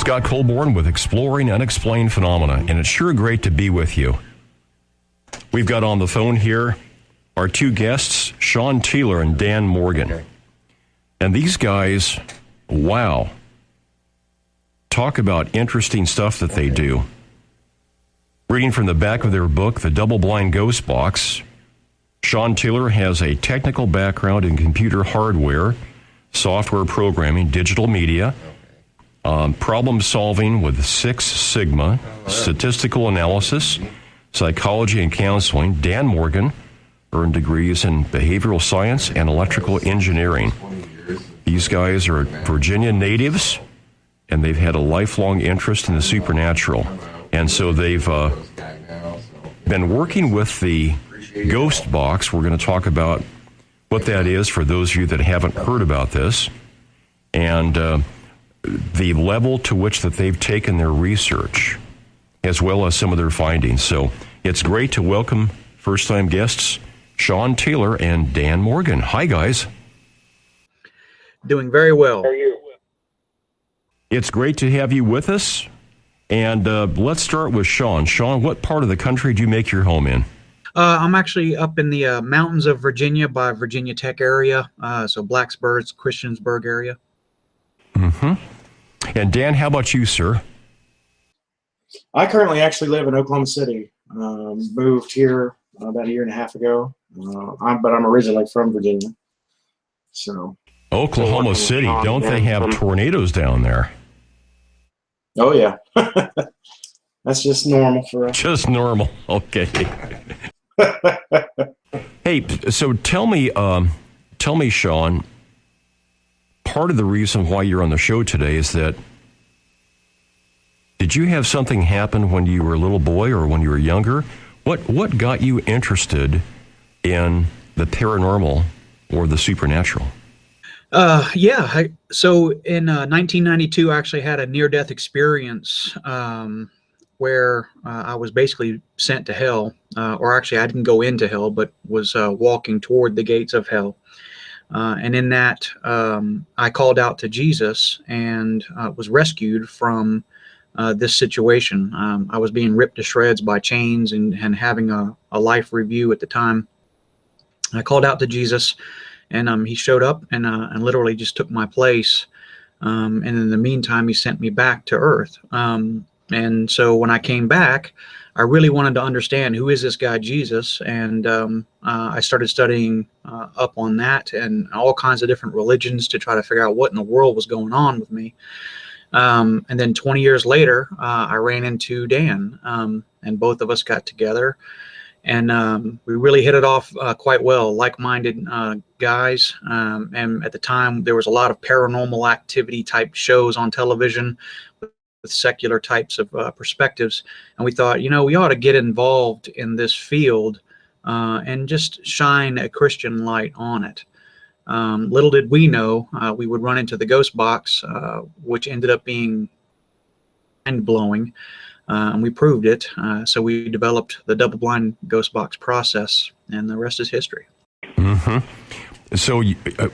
Scott Colborn with Exploring Unexplained Phenomena, and it's sure great to be with you. We've got on the phone here our two guests, Shawn Taylor and Dan Morgan. And these guys, wow, talk about interesting stuff that they do. Reading from the back of their book, The Double-Blind Ghost Box, Shawn Taylor has a technical background in computer hardware, software programming, digital media, problem solving with Six Sigma, statistical analysis, psychology and counseling. Dan Morgan earned degrees in behavioral science and electrical engineering. These guys are Virginia natives, and they've had a lifelong interest in the supernatural. And so they've been working with the Ghost Box. We're going to talk about what that is for those of you that haven't heard about this, and the level to which that they've taken their research, as well as some of their findings. So it's great to welcome first-time guests, Shawn Taylor and Dan Morgan. Hi, guys. Doing very well. How are you? It's great to have you with us. And let's start with Shawn. Shawn, what part of the country do you make your home in? I'm actually up in the mountains of Virginia by Virginia Tech area, so Blacksburg, Christiansburg area. Mm-hmm. And Dan, how about you, sir? I currently actually live in Oklahoma City. Moved here about a year and a half ago, but I'm originally from Virginia. So Oklahoma City, don't they have tornadoes down there? Oh, yeah. That's just normal for us. Just normal. Okay. Hey, so tell me, Shawn, part of the reason why you're on the show today is that did you have something happen when you were a little boy or when you were younger? What got you interested in the paranormal or the supernatural? So in 1992, I actually had a near-death experience where I was basically sent to hell, or actually I didn't go into hell, but was walking toward the gates of hell. And in that, I called out to Jesus and was rescued from this situation. I was being ripped to shreds by chains and having a life review at the time. I called out to Jesus, and he showed up and literally just took my place. And in the meantime, he sent me back to Earth. And so when I came back, I really wanted to understand who is this guy Jesus, and I started studying up on that and all kinds of different religions to try to figure out what in the world was going on with me. And then 20 years later, I ran into Dan, and both of us got together, and we really hit it off quite well, like-minded guys. And at the time, there was a lot of paranormal activity type shows on television with secular types of perspectives. And we thought, we ought to get involved in this field and just shine a Christian light on it. Little did we know we would run into the Ghost Box, which ended up being mind-blowing, and we proved it. So we developed the double-blind Ghost Box process, and the rest is history. Mm-hmm. So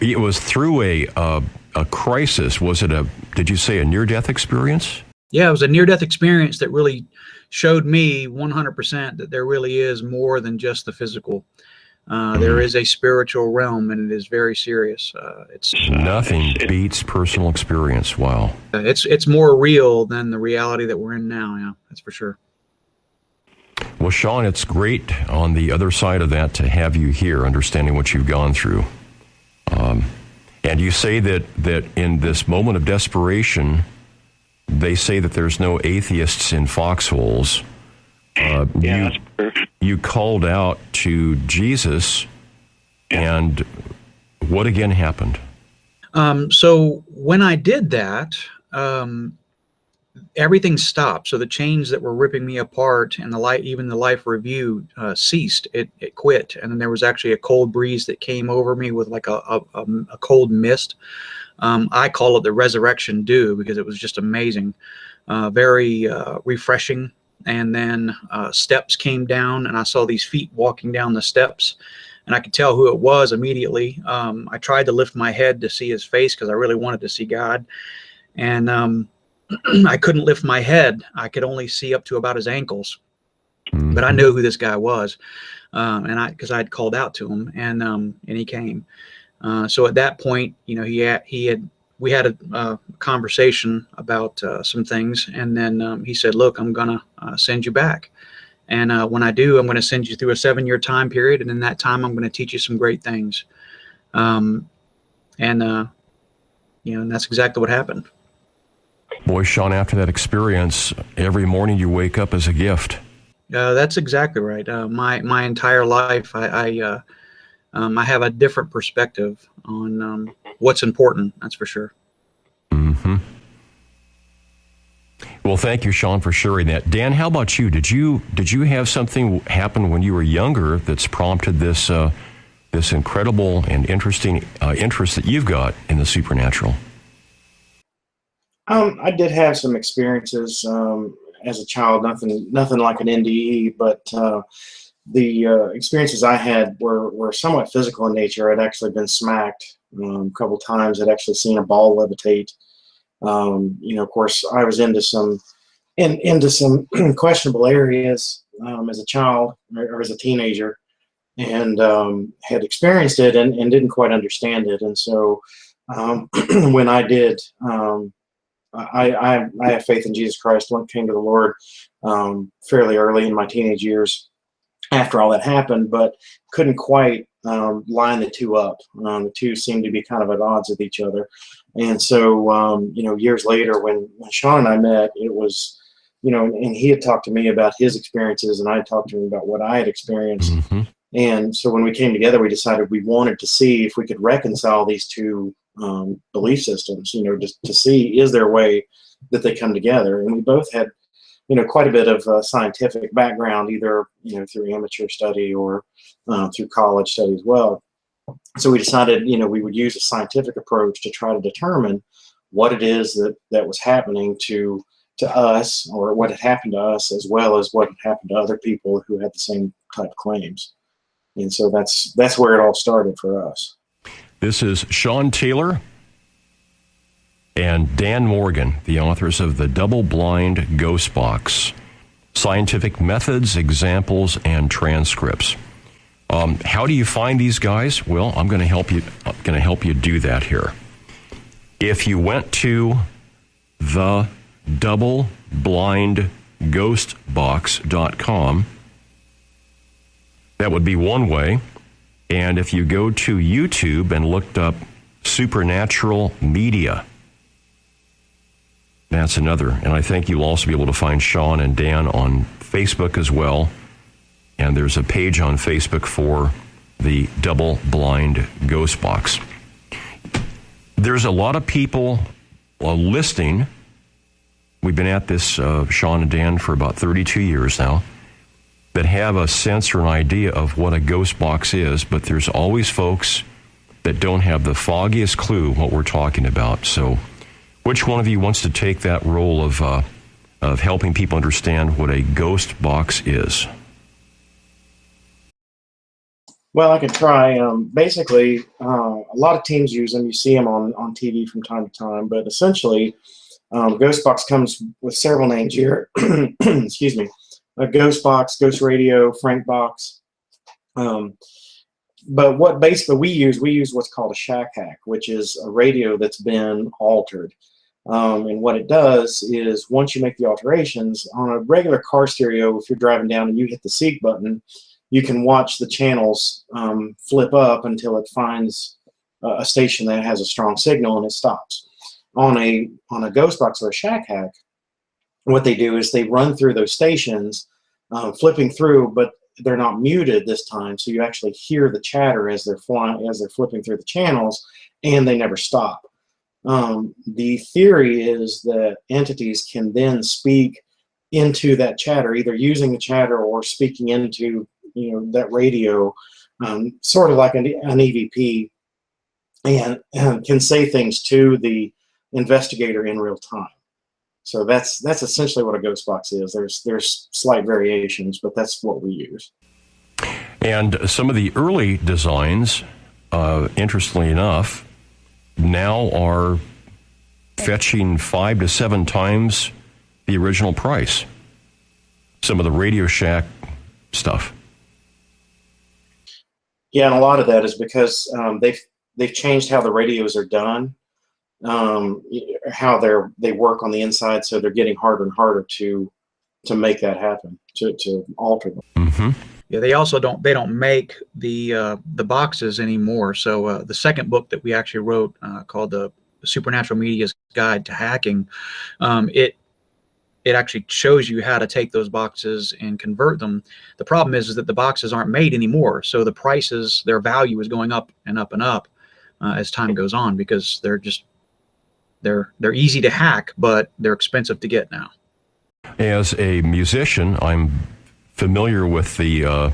it was through a crisis. Was it did you say a near-death experience? Yeah, it was a near-death experience that really showed me 100% that there really is more than just the physical. There is a spiritual realm, and it is very serious. Nothing beats personal experience. Wow. It's more real than the reality that we're in now. Yeah, that's for sure. Well, Shawn, it's great on the other side of that to have you here, understanding what you've gone through. And you say that in this moment of desperation, they say that there's no atheists in foxholes. You called out to Jesus, and what again happened? So when I did that, everything stopped. So the chains that were ripping me apart and even the life review ceased. It quit. And then there was actually a cold breeze that came over me with like a cold mist. I call it the resurrection dew because it was just amazing, very refreshing. And then steps came down, and I saw these feet walking down the steps, and I could tell who it was immediately. I tried to lift my head to see his face because I really wanted to see God. And I couldn't lift my head. I could only see up to about his ankles, Mm-hmm. but I knew who this guy was. Because I'd called out to him, and he came. So at that point, we had a conversation about some things, and then he said, "Look, I'm gonna send you back, and when I do, I'm going to send you through a 7-year time period, and in that time, I'm going to teach you some great things." And that's exactly what happened. Boy, Shawn, after that experience, every morning you wake up as a gift. That's exactly right. My entire life, I have a different perspective on what's important. That's for sure. Mm-hmm. Well, thank you, Shawn, for sharing that. Dan, how about you? Did you have something happen when you were younger that's prompted this this incredible and interesting interest that you've got in the supernatural? I did have some experiences as a child, nothing like an NDE, but the experiences I had were somewhat physical in nature. I'd actually been smacked a couple times. I'd actually seen a ball levitate. Of course, I was into some questionable areas as a child or as a teenager, and had experienced it and didn't quite understand it. And so when I did, I have faith in Jesus Christ. When it came to the Lord fairly early in my teenage years, after all that happened, but couldn't quite line the two up. The two seemed to be kind of at odds with each other. And so, years later, when Shawn and I met, it was, and he had talked to me about his experiences, and I had talked to him about what I had experienced. Mm-hmm. And so when we came together, we decided we wanted to see if we could reconcile these two belief systems, just to see, is there a way that they come together? And we both had, quite a bit of scientific background, either, through amateur study or through college study as well. So we decided, we would use a scientific approach to try to determine what it is that was happening to us, or what had happened to us, as well as what had happened to other people who had the same type of claims. And so that's where it all started for us. This is Shawn Taylor and Dan Morgan, the authors of The Double-Blind Ghost Box: Scientific Methods, Examples, and Transcripts. How do you find these guys? Well, I'm going to help you. Do that here. If you went to the doubleblindghostbox.com, that would be one way. And if you go to YouTube and looked up Supernatural Media, that's another. And I think you'll also be able to find Shawn and Dan on Facebook as well. And there's a page on Facebook for the Double Blind Ghost Box. There's a lot of people listening. We've been at this, Shawn and Dan, for about 32 years now, that have a sense or an idea of what a ghost box is, but there's always folks that don't have the foggiest clue what we're talking about. So which one of you wants to take that role of helping people understand what a ghost box is? Well, I could try. Basically, a lot of teams use them. You see them on TV from time to time, but essentially, ghost box comes with several names here. Excuse me. A ghost box, ghost radio, Frank box. But what basically we use what's called a shack hack, which is a radio that's been altered. And what it does is, once you make the alterations on a regular car stereo, if you're driving down and you hit the seek button, you can watch the channels flip up until it finds a station that has a strong signal and it stops. On a ghost box or a shack hack, what they do is they run through those stations, flipping through, but they're not muted this time, so you actually hear the chatter as they're flipping through the channels, and they never stop. The theory is that entities can then speak into that chatter, either using the chatter or speaking into that radio, sort of like an EVP, and can say things to the investigator in real time. So that's essentially what a ghost box is. There's slight variations, but that's what we use. And some of the early designs, interestingly enough, now are fetching 5 to 7 times the original price. Some of the Radio Shack stuff. Yeah, and a lot of that is because they've changed how the radios are done, how they work on the inside, so they're getting harder and harder to make that happen, to alter them. Mm-hmm. Yeah, they also don't make the boxes anymore. So the second book that we actually wrote, called the Supernatural Media's Guide to Hacking, it actually shows you how to take those boxes and convert them. The problem is that the boxes aren't made anymore, so the prices, their value is going up and up and up as time goes on, because they're easy to hack, but they're expensive to get now. As a musician, I'm familiar with the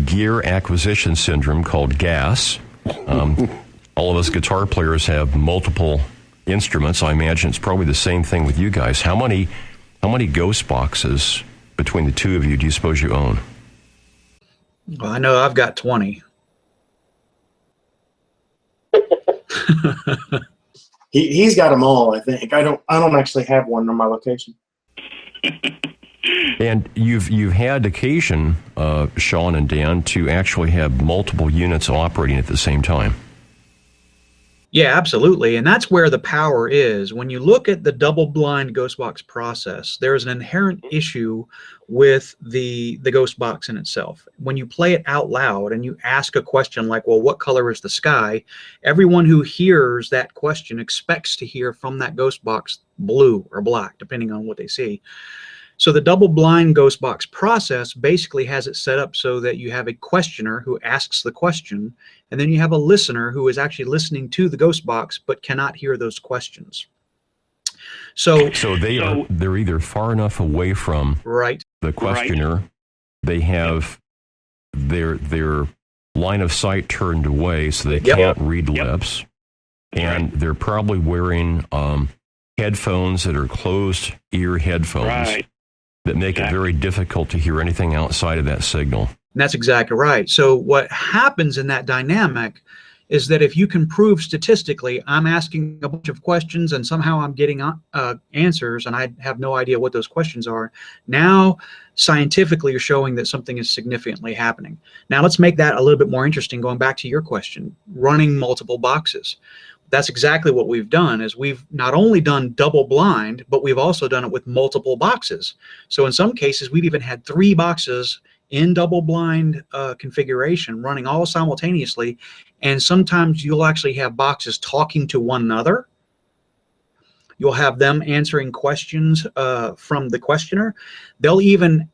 gear acquisition syndrome called GAS. All of us guitar players have multiple instruments. I imagine it's probably the same thing with you guys. How many ghost boxes between the two of you do you suppose you own? Well, I know I've got 20. He's got them all, I think. I don't actually have one on my location. And you've had occasion, Shawn and Dan, to actually have multiple units operating at the same time. Yeah, absolutely. And that's where the power is. When you look at the double-blind ghost box process, there's an inherent issue with the ghost box in itself. When you play it out loud and you ask a question like, well, what color is the sky? Everyone who hears that question expects to hear from that ghost box blue or black, depending on what they see. So the double-blind ghost box process basically has it set up so that you have a questioner who asks the question, and then you have a listener who is actually listening to the ghost box but cannot hear those questions. So they're either far enough away from the questioner, they have their line of sight turned away so they can't read lips, and they're probably wearing headphones that are closed ear headphones that make it very difficult to hear anything outside of that signal. And that's exactly right. So what happens in that dynamic is that if you can prove statistically, I'm asking a bunch of questions and somehow I'm getting answers and I have no idea what those questions are, now scientifically you're showing that something is significantly happening. Now let's make that a little bit more interesting, going back to your question, running multiple boxes. That's exactly what we've done. Is we've not only done double blind, but we've also done it with multiple boxes. So in some cases, we've even had 3 boxes in double blind configuration running all simultaneously. And sometimes you'll actually have boxes talking to one another. You'll have them answering questions from the questioner. They'll even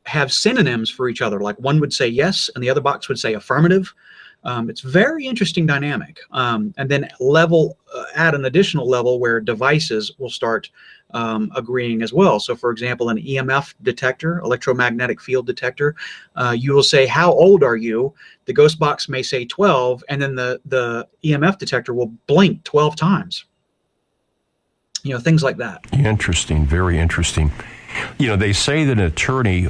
have synonyms for each other. Like one would say yes, and the other box would say affirmative. It's very interesting dynamic. And then add an additional level where devices will start agreeing as well. So for example, an EMF detector, electromagnetic field detector, you will say, how old are you? The ghost box may say 12, and then the EMF detector will blink 12 times. You know, things like that. Interesting, very interesting. You know, they say that an attorney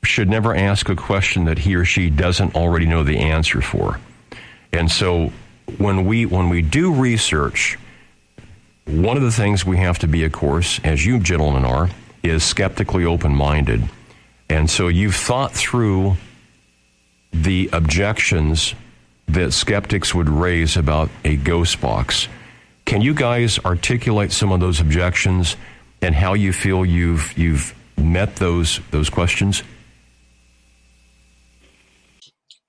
should never ask a question that he or she doesn't already know the answer for. And so when we do research, one of the things we have to be, of course, as you gentlemen are, is skeptically open-minded. And so you've thought through the objections that skeptics would raise about a ghost box. Can you guys articulate some of those objections and how you feel you've met those questions?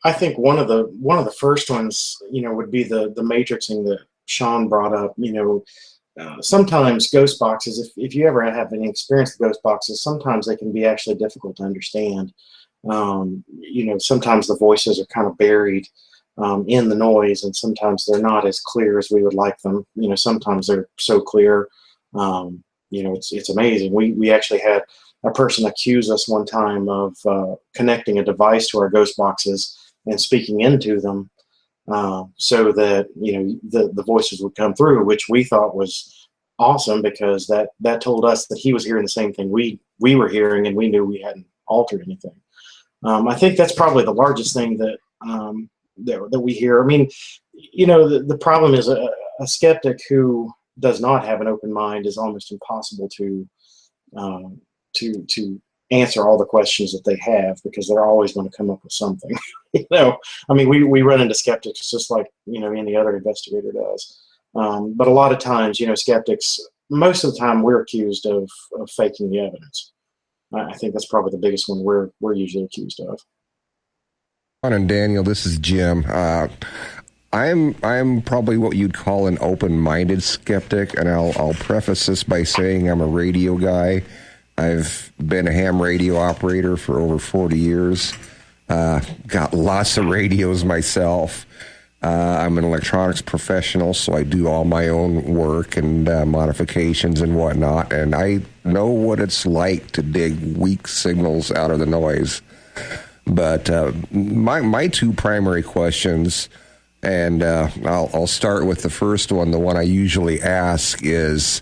I think one of the first ones, you know, would be the matrixing that Shawn brought up. You know, sometimes ghost boxes, if you ever have any experience with ghost boxes, sometimes they can be actually difficult to understand. You know, sometimes the voices are kind of buried in the noise, and sometimes they're not as clear as we would like them. You know, sometimes they're so clear. You know, it's amazing. We actually had a person accuse us one time of connecting a device to our ghost boxes and speaking into them, so that, you know, the voices would come through, which we thought was awesome, because that told us that he was hearing the same thing we were hearing, and we knew we hadn't altered anything. I think that's probably the largest thing that we hear. I mean, you know, the problem is a skeptic who does not have an open mind is almost impossible to answer all the questions that they have, because they're always going to come up with something. I mean, we run into skeptics just like any other investigator does. But a lot of times, skeptics, most of the time, we're accused of faking the evidence. I think that's probably the biggest one we're usually accused of. Shawn and Daniel, this is Jim. I'm probably what you'd call an open-minded skeptic, and I'll preface this by saying I'm a radio guy. I've been a ham radio operator for over 40 years. Got lots of radios myself. I'm an electronics professional, so I do all my own work and modifications and whatnot, and I know what it's like to dig weak signals out of the noise. But my two primary questions, and I'll start with the first one, the one I usually ask is,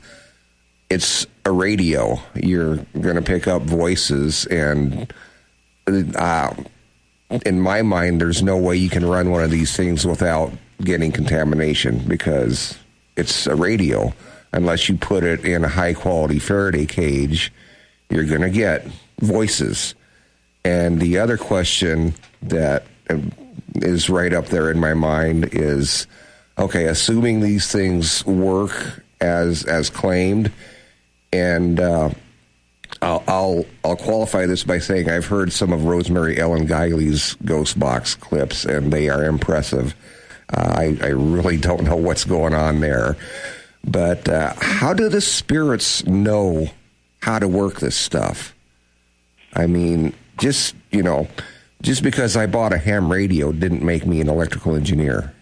it's a radio. You're going to pick up voices, and in my mind, there's no way you can run one of these things without getting contamination, because it's a radio. Unless you put it in a high-quality Faraday cage, you're going to get voices. And the other question that is right up there in my mind is, okay, assuming these things work as claimed, and I'll qualify this by saying I've heard some of Rosemary Ellen Guiley's Ghost Box clips, and they are impressive. I really don't know what's going on there. But how do the spirits know how to work this stuff? I mean, just because I bought a ham radio didn't make me an electrical engineer.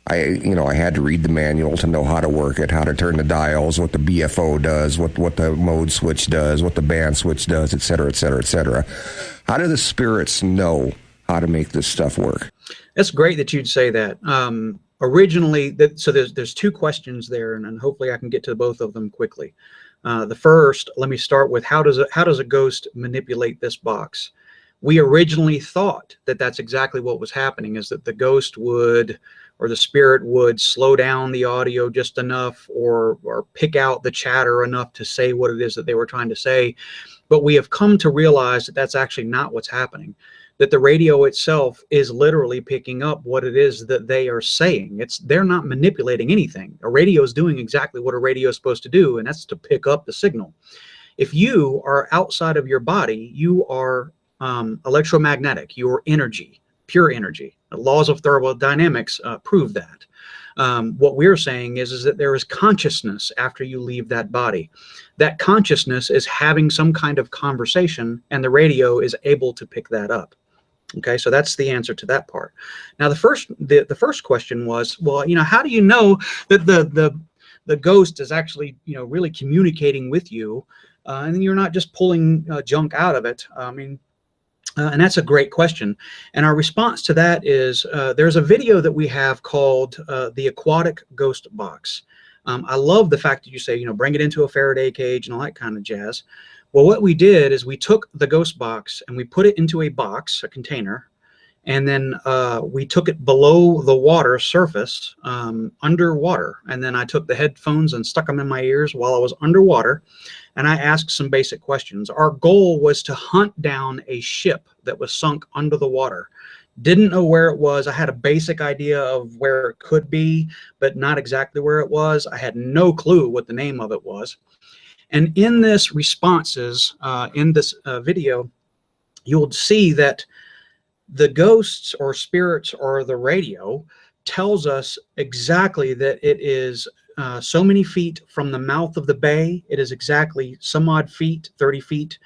I had to read the manual to know how to work it, how to turn the dials, what the BFO does, what the mode switch does, what the band switch does, et cetera, et cetera, et cetera. How do the spirits know how to make this stuff work? That's great that you'd say that. Originally, so there's two questions there, and hopefully I can get to both of them quickly. The first, let me start with how does a ghost manipulate this box? We originally thought that that's exactly what was happening, is that the ghost would, or the spirit would, slow down the audio just enough, or pick out the chatter enough to say what it is that they were trying to say. But we have come to realize that that's actually not what's happening, that the radio itself is literally picking up what it is that they are saying. They're not manipulating anything. A radio is doing exactly what a radio is supposed to do, and that's to pick up the signal. If you are outside of your body, you are electromagnetic, your energy, pure energy. The laws of thermodynamics prove that. What we're saying is that there is consciousness after you leave that body. That consciousness is having some kind of conversation, and the radio is able to pick that up. Okay, so that's the answer to that part. Now, the first question was, well, how do you know that the ghost is actually really communicating with you, and you're not just pulling junk out of it? And that's a great question. And our response to that is there's a video that we have called The Aquatic Ghost Box. I love the fact that you say, bring it into a Faraday cage and all that kind of jazz. Well, what we did is we took the ghost box and we put it into a box, a container, and then we took it below the water surface, underwater. And then I took the headphones and stuck them in my ears while I was underwater, and I asked some basic questions. Our goal was to hunt down a ship that was sunk under the water. Didn't know where it was. I had a basic idea of where it could be, but not exactly where it was. I had no clue what the name of it was. And in this responses, in this video, you'll see that the ghosts or spirits or the radio tells us exactly that it is so many feet from the mouth of the bay. It is exactly some odd feet, 30 feet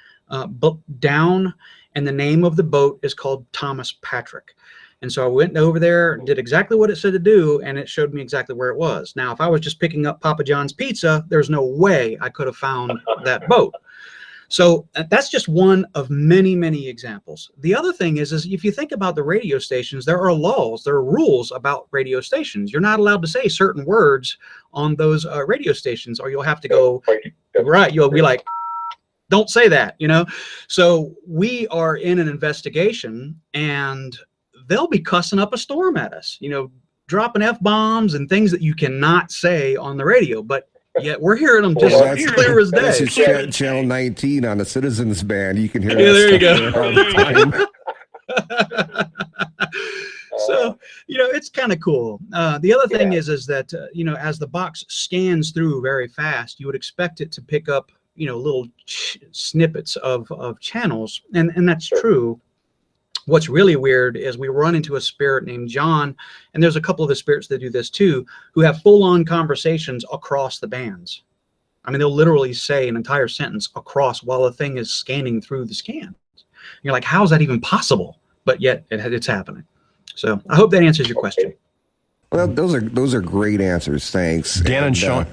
down, and the name of the boat is called Thomas Patrick. And so I went over there, did exactly what it said to do, and it showed me exactly where it was. Now, if I was just picking up Papa John's pizza, there's no way I could have found that boat. So that's just one of many, many examples. The other thing is if you think about the radio stations, there are laws, there are rules about radio stations. You're not allowed to say certain words on those radio stations, or you'll have to go, right, you'll be like, don't say that, So we are in an investigation, and they'll be cussing up a storm at us, dropping F-bombs and things that you cannot say on the radio. But Yeah, we're hearing them just clear as That's day. just channel 19 on the Citizens Band. You can hear Yeah, that there you stuff go. all the time. So, it's kind of cool. The other thing is that, as the box scans through very fast, you would expect it to pick up, little snippets of channels. And that's true. What's really weird is we run into a spirit named John, and there's a couple of the spirits that do this too, who have full-on conversations across the bands. I mean, they'll literally say an entire sentence across while the thing is scanning through the scans. You're like, how is that even possible? But yet it's happening. So I hope that answers your question. Well, those are great answers. Thanks, Dan and Shawn.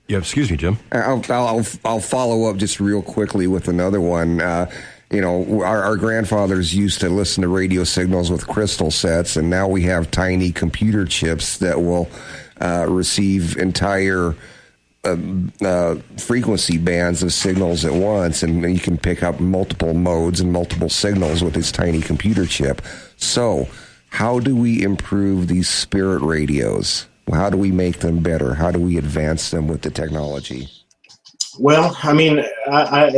Yeah, excuse me, Jim. I'll follow up just real quickly with another one. Our grandfathers used to listen to radio signals with crystal sets, and now we have tiny computer chips that will receive entire frequency bands of signals at once, and you can pick up multiple modes and multiple signals with this tiny computer chip. So, how do we improve these spirit radios? How do we make them better? How do we advance them with the technology? Well, I mean, I'd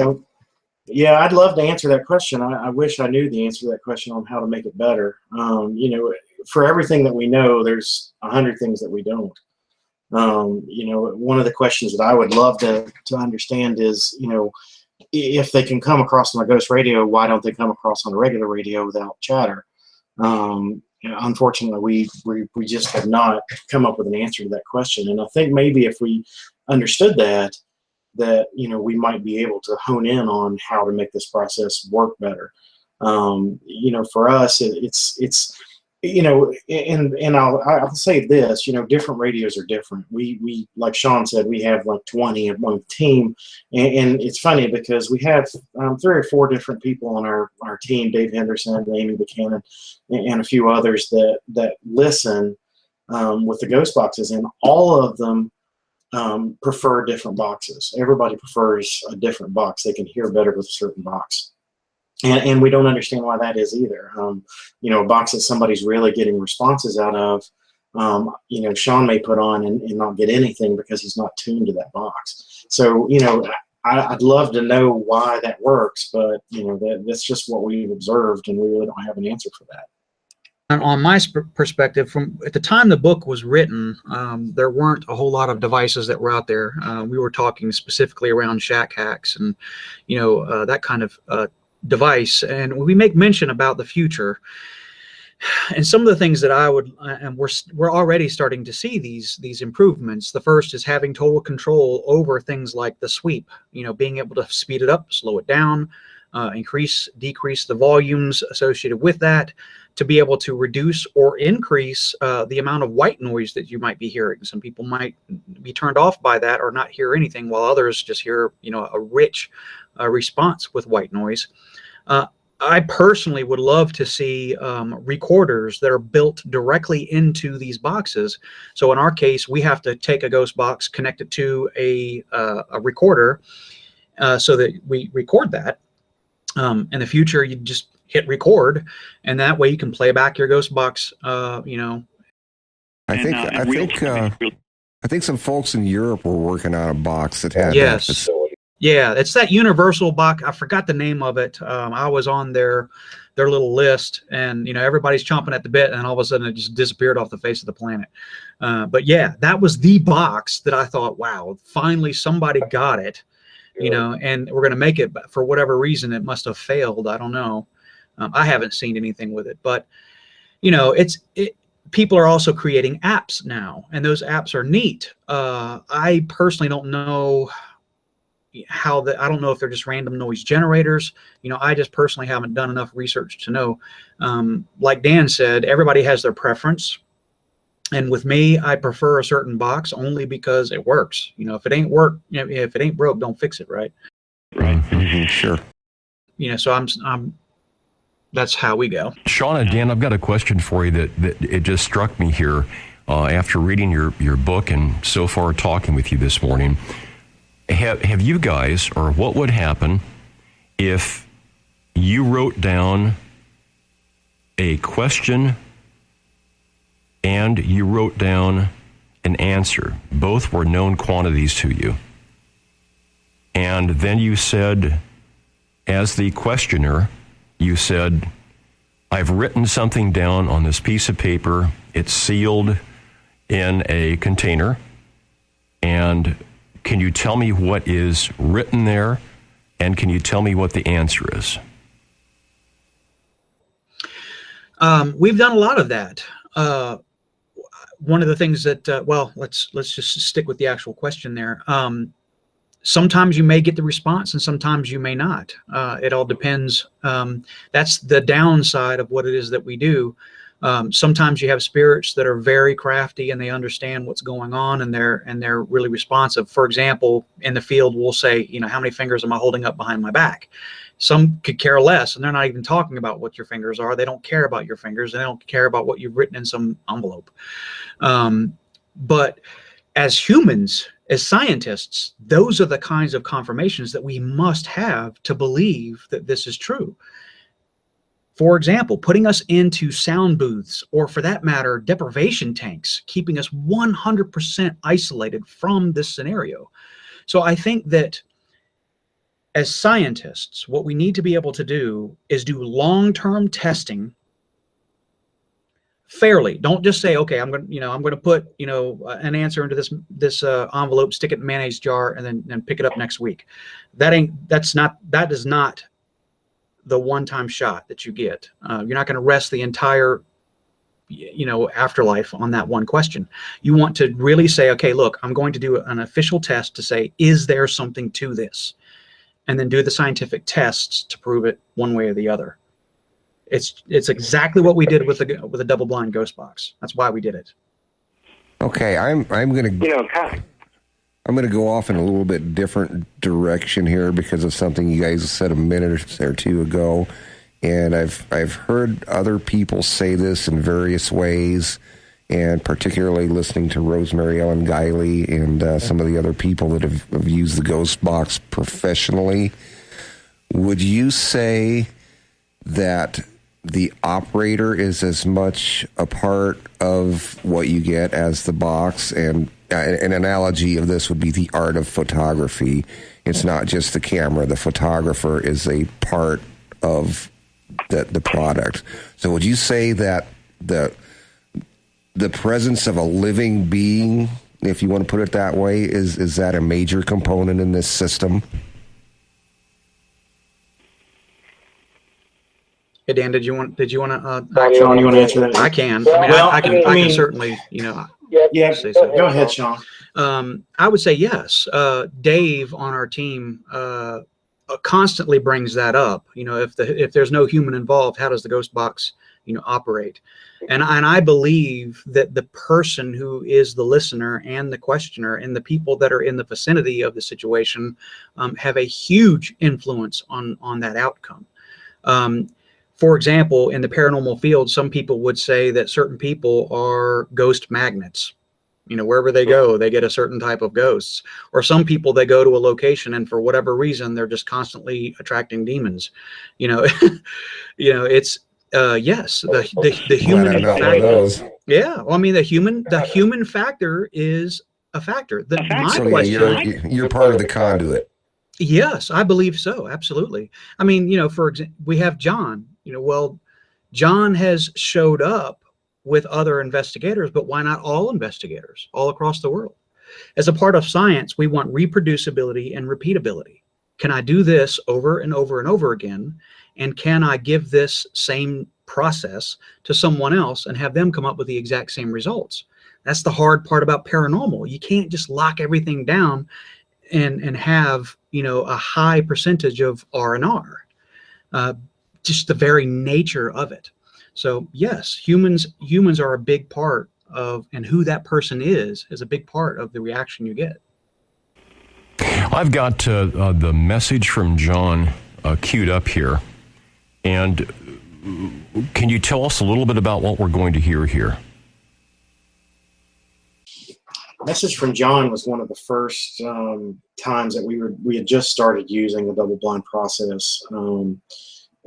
love to answer that question. I wish I knew the answer to that question on how to make it better. For everything that we know, there's 100 things that we don't. One of the questions that I would love to understand is, if they can come across on a ghost radio, why don't they come across on a regular radio without chatter? Unfortunately, we just have not come up with an answer to that question. And I think maybe if we understood that we might be able to hone in on how to make this process work better. For us, it's and I'll say this, different radios are different. We like Shawn said, we have like 20 of one team, and it's funny because we have 3 or 4 different people on our team, Dave Henderson, Amy Buchanan, and a few others that listen with the ghost boxes, and all of them prefer different boxes. Everybody prefers a different box. They can hear better with a certain box. And we don't understand why that is either. A box that somebody's really getting responses out of, Shawn may put on and not get anything because he's not tuned to that box. So, I'd love to know why that works, but, that's just what we've observed, and we really don't have an answer for that. And on my perspective, from at the time the book was written, there weren't a whole lot of devices that were out there. We were talking specifically around shack hacks and, that kind of device. And we make mention about the future. And some of the things that I would, and we're already starting to see these improvements. The first is having total control over things like the sweep, being able to speed it up, slow it down, increase, decrease the volumes associated with that, to be able to reduce or increase the amount of white noise that you might be hearing. Some people might be turned off by that or not hear anything, while others just hear, a rich response with white noise. I personally would love to see recorders that are built directly into these boxes. So in our case, we have to take a ghost box, connect it to a recorder so that we record that. In the future, you just hit record, and that way you can play back your ghost box. I think some folks in Europe were working on a box that had yes. that facility. Yeah, it's that universal box. I forgot the name of it. I was on their little list, and everybody's chomping at the bit, and all of a sudden it just disappeared off the face of the planet. But yeah, that was the box that I thought, wow, finally somebody got it. And we're going to make it, but for whatever reason, it must have failed. I don't know. I haven't seen anything with it, but people are also creating apps now, and those apps are neat. I personally don't know I don't know if they're just random noise generators. I just personally haven't done enough research to know. Like Dan said, everybody has their preference. And with me, I prefer a certain box only because it works. If it ain't broke, don't fix it, right? Right. Mm-hmm, sure. So I'm that's how we go. Shawn and Dan, I've got a question for you that it just struck me here after reading your book and so far talking with you this morning. Have you guys, or what would happen if you wrote down a question and you wrote down an answer. Both were known quantities to you. And then you said, as the questioner, you said, I've written something down on this piece of paper. It's sealed in a container. And can you tell me what is written there? And can you tell me what the answer is? We've done a lot of that. One of the things that, well, let's just stick with the actual question there. Sometimes you may get the response and sometimes you may not. It all depends. That's the downside of what it is that we do. Sometimes you have spirits that are very crafty and they understand what's going on, and they're really responsive. For example, in the field, we'll say, you know, how many fingers am I holding up behind my back? Some could care less, and they're not even talking about what your fingers are. They don't care about your fingers. They don't care about what you've written in some envelope. But as humans, as scientists, those are the kinds of confirmations that we must have to believe that this is true. For example, putting us into sound booths, or for that matter, deprivation tanks, keeping us 100% isolated from this scenario. So I think that as scientists, what we need to be able to do is do long-term testing fairly. Don't just say, okay, I'm going to put, an answer into this envelope, stick it in a mayonnaise jar, and then pick it up next week. That is not the one-time shot that you get. You're not going to rest the entire, afterlife on that one question. You want to really say, okay, look, I'm going to do an official test to say, is there something to this? And then do the scientific tests to prove it one way or the other. It's exactly what we did with a double-blind ghost box. That's why we did it. Okay, I'm going to go off in a little bit different direction here because of something you guys said a minute or two ago, and I've heard other people say this in various ways, and particularly listening to Rosemary Ellen Guiley and some of the other people that have used the ghost box professionally. Would you say that the operator is as much a part of what you get as the box? And an analogy of this would be the art of photography. It's not just the camera. The photographer is a part of the product. So would you say that the presence of a living being, if you want to put it that way, is that a major component in this system? Hey, Dan, did you want to? Shawn, you want to answer that? I can. I can certainly, say so. Go ahead, Shawn. I would say yes. Dave on our team constantly brings that up. If there's no human involved, how does the ghost box, operate? And I believe that the person who is the listener and the questioner and the people that are in the vicinity of the situation have a huge influence on that outcome. For example, in the paranormal field, some people would say that certain people are ghost magnets. Wherever they go, they get a certain type of ghosts. Or some people, they go to a location and for whatever reason, they're just constantly attracting demons. It's yes, the human factor. Yeah, well, the human factor is a factor. My question, you're part of the conduit. Yes, I believe so. Absolutely. For example, we have John. John has showed up with other investigators, but why not all investigators all across the world? As a part of science, we want reproducibility and repeatability. Can I do this over and over and over again? And can I give this same process to someone else and have them come up with the exact same results? That's the hard part about paranormal. You can't just lock everything down and have, a high percentage of R&R. Just the very nature of it. So yes, humans are a big part of, and who that person is a big part of the reaction you get. I've got the message from John queued up here. And can you tell us a little bit about what we're going to hear here? Message from John was one of the first times that we had just started using the double blind process.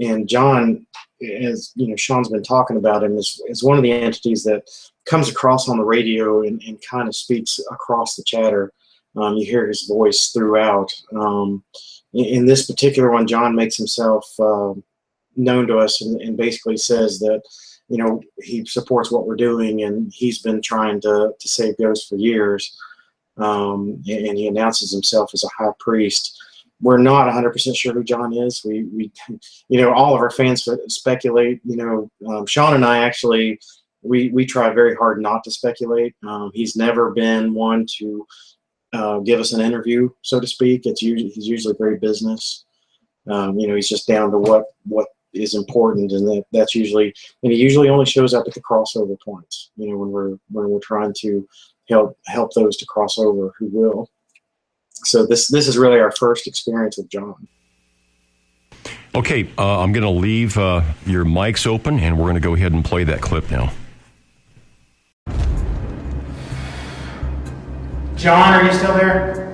And John, as you know, Shawn's been talking about him, is one of the entities that comes across on the radio and kind of speaks across the chatter. You hear his voice throughout. In this particular one, John makes himself known to us and basically says that, you know, he supports what we're doing, and he's been trying to save ghosts for years. And he announces himself as a high priest. We're not 100% sure who John is. We, you know, all of our fans speculate. You know, Shawn and I actually, we try very hard not to speculate. He's never been one to give us an interview, so to speak. He's usually very business. You know, he's just down to what is important, and that's usually, and he usually only shows up at the crossover points. You know, when we're trying to help those to cross over who will. So this is really our first experience with John. Okay, I'm going to leave your mics open, and we're going to go ahead and play that clip now. John, are you still there?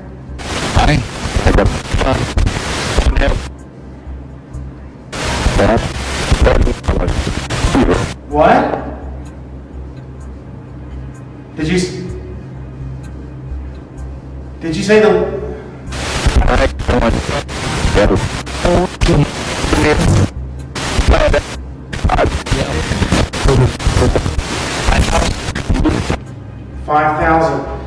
What? Did you say the... $5,000.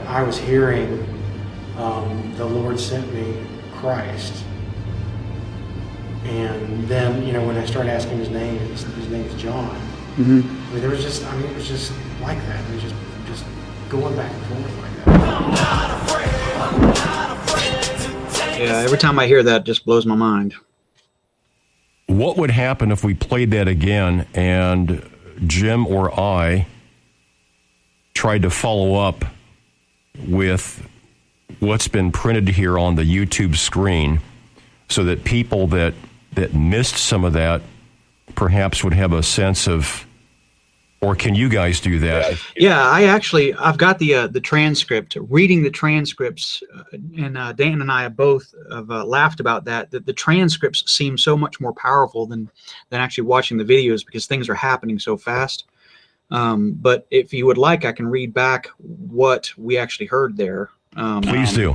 I was hearing the Lord sent me Christ, and then, you know, when I started asking his name is John. Mm-hmm. I mean, there was just, it was just like that. It was just going back and forth like that. Yeah, every time I hear that, it just blows my mind. What would happen if we played that again and Jim or I tried to follow up with what's been printed here on the YouTube screen, so that people that missed some of that perhaps would have a sense of, or can you guys do that? Yeah, I've got the transcript, reading the transcripts, and Dan and I have both laughed about that the transcripts seem so much more powerful than actually watching the videos, because things are happening so fast. But if you would like, I can read back what we actually heard there. Please do.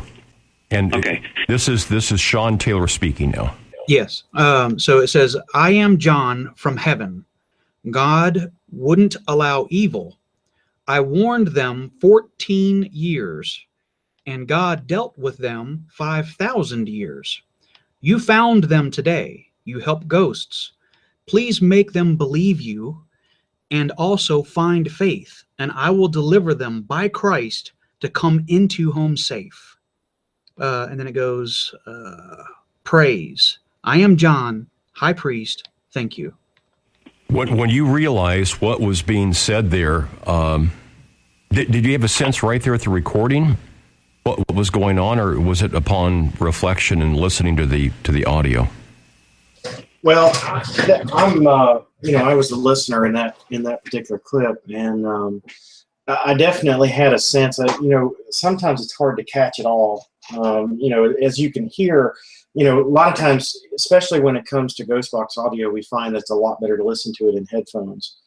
And okay. This is Shawn Taylor speaking now. Yes. So it says, I am John from heaven. God wouldn't allow evil. I warned them 14 years, and God dealt with them 5,000 years. You found them today. You help ghosts. Please make them believe you, and also find faith, and I will deliver them by Christ to come into home safe. And then it goes, praise. I am John, high priest. Thank you. When you realized what was being said there, did you have a sense right there at the recording what was going on, or was it upon reflection and listening to the audio? Well, I'm you know, I was the listener in that particular clip, and I definitely had a sense that, you know, sometimes it's hard to catch it all. You know, as you can hear, you know, a lot of times, especially when it comes to Ghostbox audio, we find that it's a lot better to listen to it in headphones,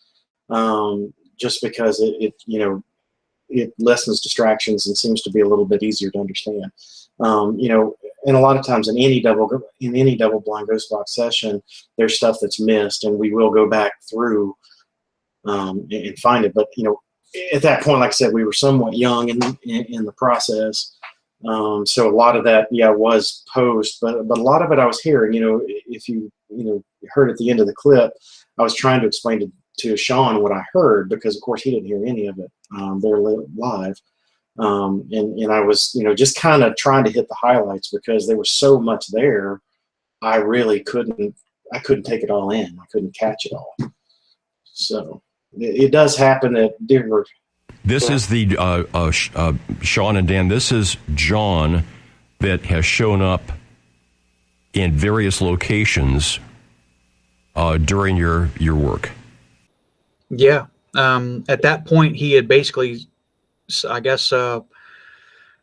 just because it you know, it lessens distractions and seems to be a little bit easier to understand. You know, and a lot of times in any double blind Ghostbox session, there's stuff that's missed, and we will go back through and find it. But, you know, at that point, like I said, we were somewhat young in the process. So a lot of that, was post, but a lot of it I was hearing. You know, if you heard at the end of the clip, I was trying to explain to Shawn what I heard, because of course he didn't hear any of it. They're live, and I was, just kind of trying to hit the highlights, because there was so much there. I really couldn't I couldn't take it all in. I couldn't catch it all. So it does happen at different. This is the Shawn and Dan. This is John that has shown up in various locations during your work. Yeah. At that point, he had basically, I guess,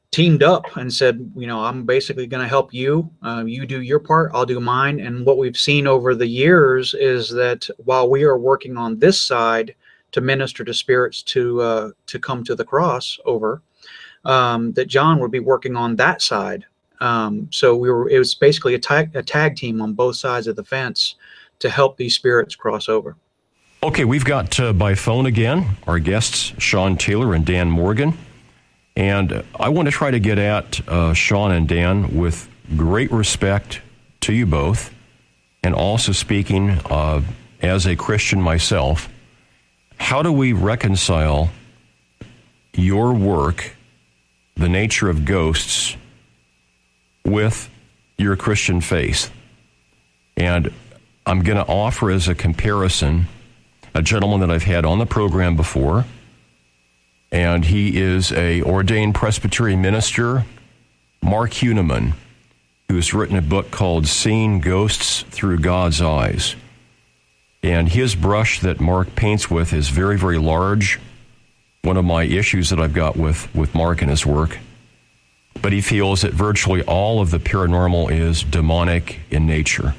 teamed up and said, I'm basically going to help you. You do your part, I'll do mine. And what we've seen over the years is that while we are working on this side to minister to spirits to come to the cross over, that John would be working on that side. So it was basically a tag team on both sides of the fence to help these spirits cross over. Okay, we've got by phone again our guests, Shawn Taylor and Dan Morgan. And I want to try to get at Shawn and Dan with great respect to you both, and also speaking as a Christian myself. How do we reconcile your work, the nature of ghosts, with your Christian faith? And I'm going to offer as a comparison a gentleman that I've had on the program before, and he is a ordained Presbyterian minister, Mark Huneman, who's written a book called Seeing Ghosts Through God's Eyes. And his brush that Mark paints with is very, very large. One of my issues that I've got with Mark and his work. But he feels that virtually all of the paranormal is demonic in nature.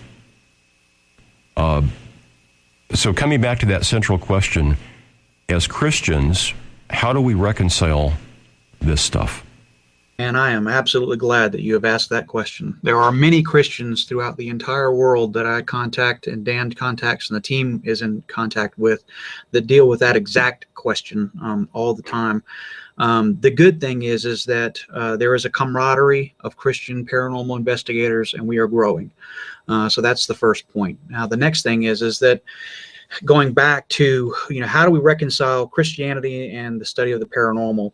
So coming back to that central question, as Christians, how do we reconcile this stuff? And I am absolutely glad that you have asked that question. There are many Christians throughout the entire world that I contact, and Dan contacts, and the team is in contact with, that deal with that exact question all the time. The good thing is that there is a camaraderie of Christian paranormal investigators, and we are growing. So that's the first point. Now, the next thing is that going back to, how do we reconcile Christianity and the study of the paranormal?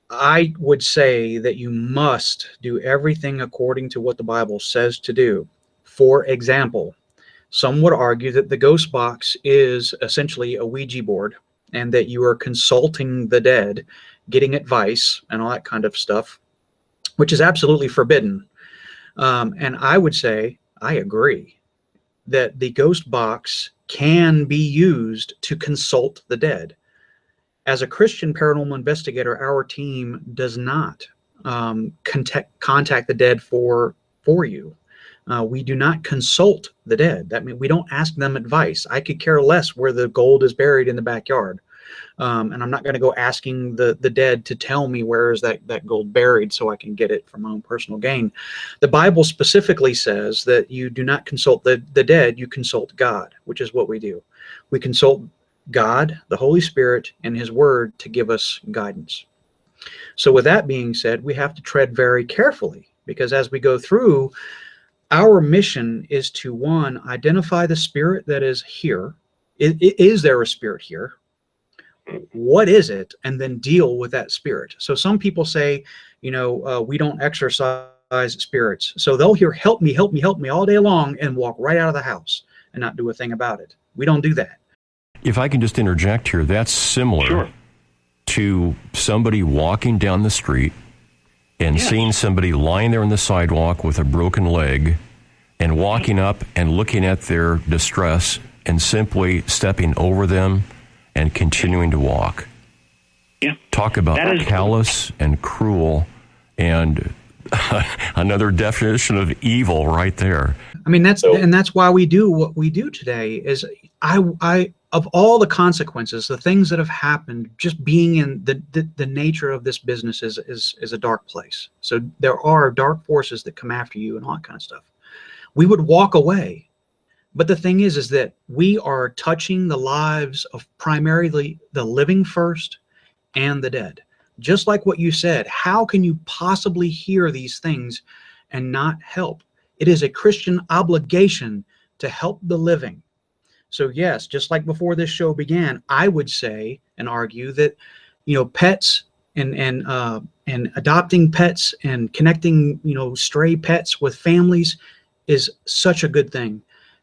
I would say that you must do everything according to what the Bible says to do. For example, some would argue that the ghost box is essentially a Ouija board, and that you are consulting the dead, getting advice, and all that kind of stuff, which is absolutely forbidden. And I would say, I agree, that the ghost box can be used to consult the dead. As a Christian paranormal investigator, our team does not contact the dead for you. We do not consult the dead. That means we don't ask them advice. I could care less where the gold is buried in the backyard. And I'm not going to go asking the dead to tell me where is that gold buried so I can get it for my own personal gain. The Bible specifically says that you do not consult the dead, you consult God, which is what we do. We consult God, the Holy Spirit, and His Word to give us guidance. So with that being said, we have to tread very carefully, because as we go through, our mission is to, one, identify the spirit that is here. Is there a spirit here? What is it? And then deal with that spirit. So some people say, we don't exorcise spirits. So they'll hear, help me all day long, and walk right out of the house and not do a thing about it. We don't do that. If I can just interject here, that's similar to somebody walking down the street and seeing somebody lying there on the sidewalk with a broken leg, and walking up and looking at their distress and simply stepping over them and continuing to walk. Yeah. Talk about callous and cruel, and another definition of evil right there. I mean, that's why we do what we do today. Is I of all the consequences, the things that have happened, just being in the nature of this business is a dark place. So there are dark forces that come after you and all that kind of stuff. We would walk away. But the thing is that we are touching the lives of primarily the living first and the dead. Just like what you said, how can you possibly hear these things and not help? It is a Christian obligation to help the living. So yes, just like before this show began, I would say and argue that, pets and adopting pets and connecting, stray pets with families is such a good thing.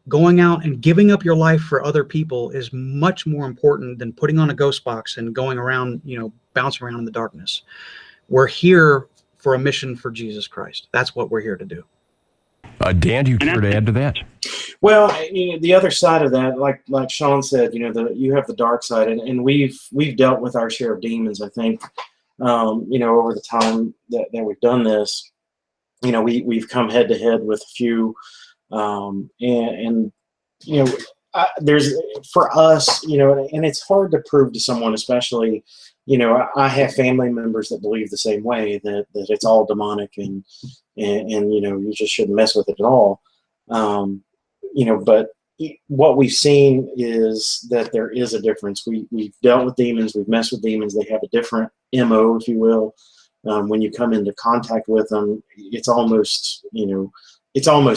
Going out and giving up your life for other people is much more important than putting on a ghost box and going around, bouncing around in the darkness. We're here for a mission for Jesus Christ. That's what we're here to do. Dan, do you care to add to that? Well, the other side of that, like Shawn said, you have the dark side, and we've dealt with our share of demons. I think, over the time that we've done this, we've come head to head with a few, there's for us, and it's hard to prove to someone, especially, I have family members that believe the same way, that it's all demonic and you just shouldn't mess with it at all. But what we've seen is that there is a difference. We've dealt with demons, we've messed with demons. They have a different MO, if you will. When you come into contact with them, it's almost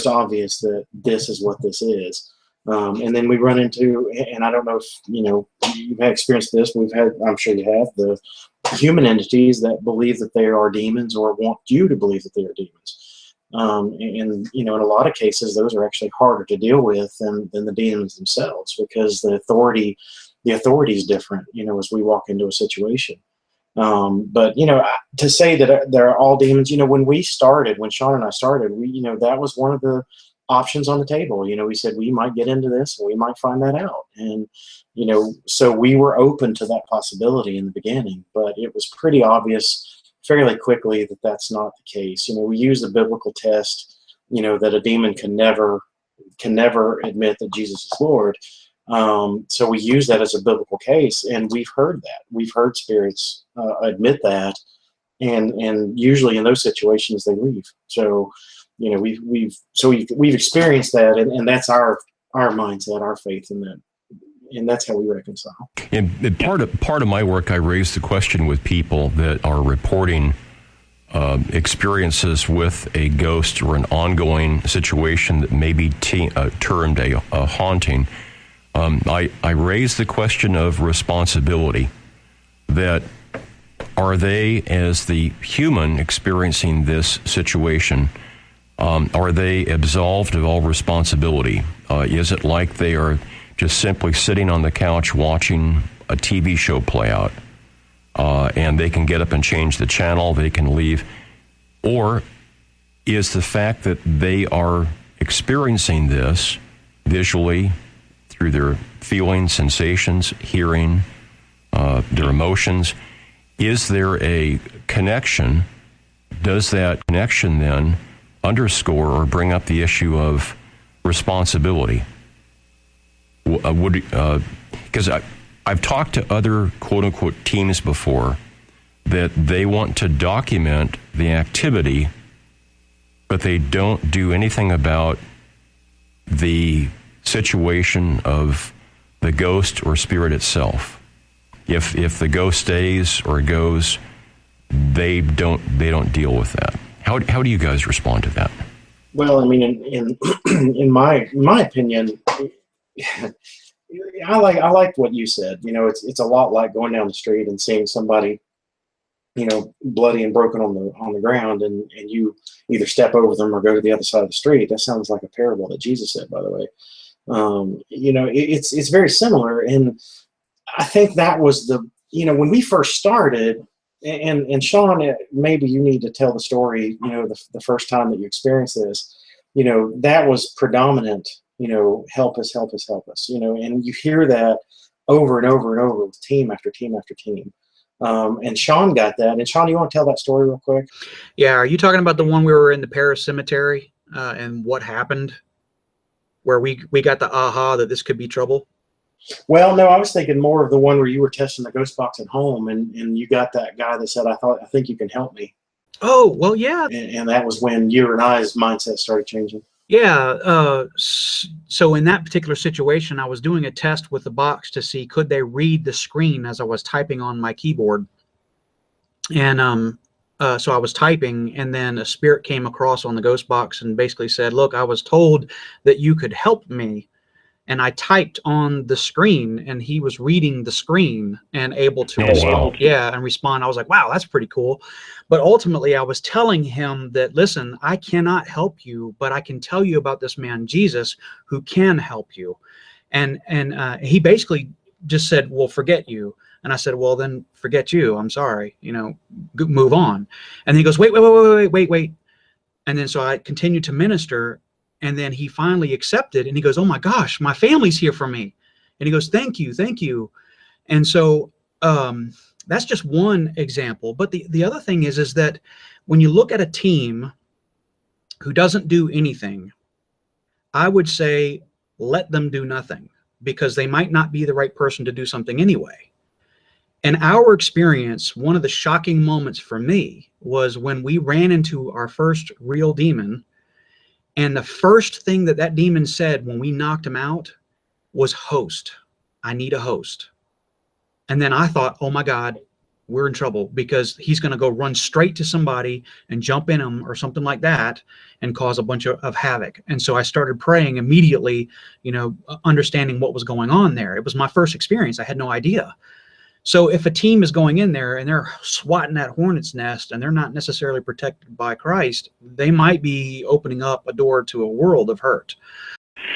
obvious that this is what this is. And then we run into, and I don't know if, you've had experience with this, I'm sure you have, the human entities that believe that they are demons or want you to believe that they are demons. In a lot of cases, those are actually harder to deal with than the demons themselves, because the authority is different, as we walk into a situation. But to say that they're all demons, when Shawn and I started, that was one of the options on the table. We said we might get into this and we might find that out. And, so we were open to that possibility in the beginning, but it was pretty obvious fairly quickly that that's not the case. We use the biblical test, that a demon can never admit that Jesus is Lord. So we use that as a biblical case, and we've heard that. We've heard spirits admit that, and usually in those situations they leave. So, we've experienced that, and that's our mindset, our faith in that, and that's how we reconcile. And part of my work, I raise the question with people that are reporting experiences with a ghost or an ongoing situation that may be termed a haunting. I raise the question of responsibility. That are they, as the human experiencing this situation, are they absolved of all responsibility? Is it like they are just simply sitting on the couch watching a TV show play out, and they can get up and change the channel, they can leave? Or is the fact that they are experiencing this visually, through their feelings, sensations, hearing, their emotions, is there a connection? Does that connection then underscore or bring up the issue of responsibility? Because I've talked to other quote-unquote teams before that they want to document the activity, but they don't do anything about the situation of the ghost or spirit itself. If the ghost stays or goes, they don't deal with that. How do you guys respond to that? Well, I mean, in my opinion, I like what you said. It's a lot like going down the street and seeing somebody, bloody and broken on the ground, and you either step over them or go to the other side of the street. That sounds like a parable that Jesus said, by the way. It's very similar, and I think that was when we first started. And Shawn, maybe you need to tell the story. The first time that you experienced this, that was predominant. Help us, help us, help us. And you hear that over and over and over with team after team after team. And Shawn got that. And Shawn, you want to tell that story real quick? Yeah, are you talking about the one we were in the Paris cemetery and what happened, where we got the aha that this could be trouble? Well, no, I was thinking more of the one where you were testing the ghost box at home, and you got that guy that said, I think you can help me. Oh, well, yeah. And that was when your and I's mindset started changing. Yeah. So in that particular situation, I was doing a test with the box to see could they read the screen as I was typing on my keyboard. And so I was typing, and then a spirit came across on the ghost box and basically said, look, I was told that you could help me. and I typed on the screen, and he was reading the screen and able to respond. Yeah, and respond. I was like, wow, that's pretty cool. But ultimately, I was telling him that, listen, I cannot help you, but I can tell you about this man, Jesus, who can help you. And he basically just said, well, forget you. And I said, well, then forget you. I'm sorry, move on. And he goes, wait. And then so I continued to minister. And then he finally accepted, and he goes, oh my gosh, my family's here for me. And he goes, thank you. And so that's just one example. But the other thing is that when you look at a team who doesn't do anything, I would say let them do nothing, because they might not be the right person to do something anyway. In our experience, one of the shocking moments for me was when we ran into our first real demon. And the first thing that demon said when we knocked him out was host. I need a host. And then I thought, oh my God, we're in trouble, because he's going to go run straight to somebody and jump in them or something like that and cause a bunch of havoc. And so I started praying immediately, understanding what was going on there. It was my first experience. I had no idea. So if a team is going in there and they're swatting that hornet's nest and they're not necessarily protected by Christ, they might be opening up a door to a world of hurt.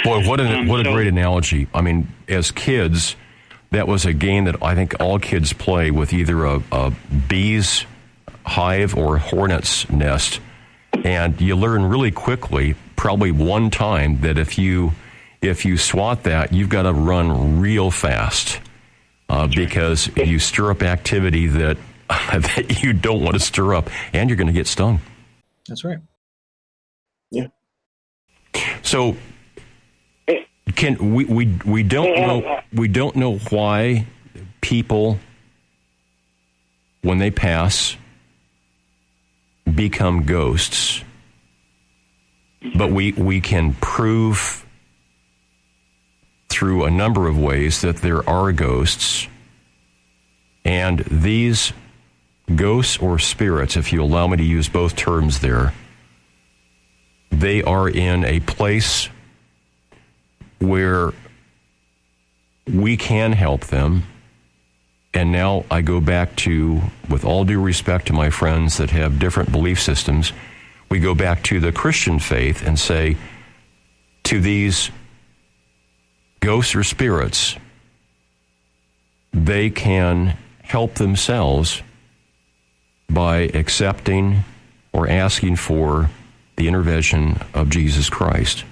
Boy, what a great analogy. I mean, as kids, that was a game that I think all kids play with, either a bee's hive or a hornet's nest. And you learn really quickly, probably one time, that if you swat that, you've got to run real fast. Because you stir up activity that you don't want to stir up, and you're going to get stung. That's right. Yeah. So, we don't know why people, when they pass, become ghosts, but we can prove through a number of ways that there are ghosts, and these ghosts or spirits, if you allow me to use both terms there, they are in a place where we can help them. And now I go back to, with all due respect to my friends that have different belief systems, we go back to the Christian faith and say to these ghosts or spirits, they can help themselves by accepting or asking for the intervention of Jesus Christ.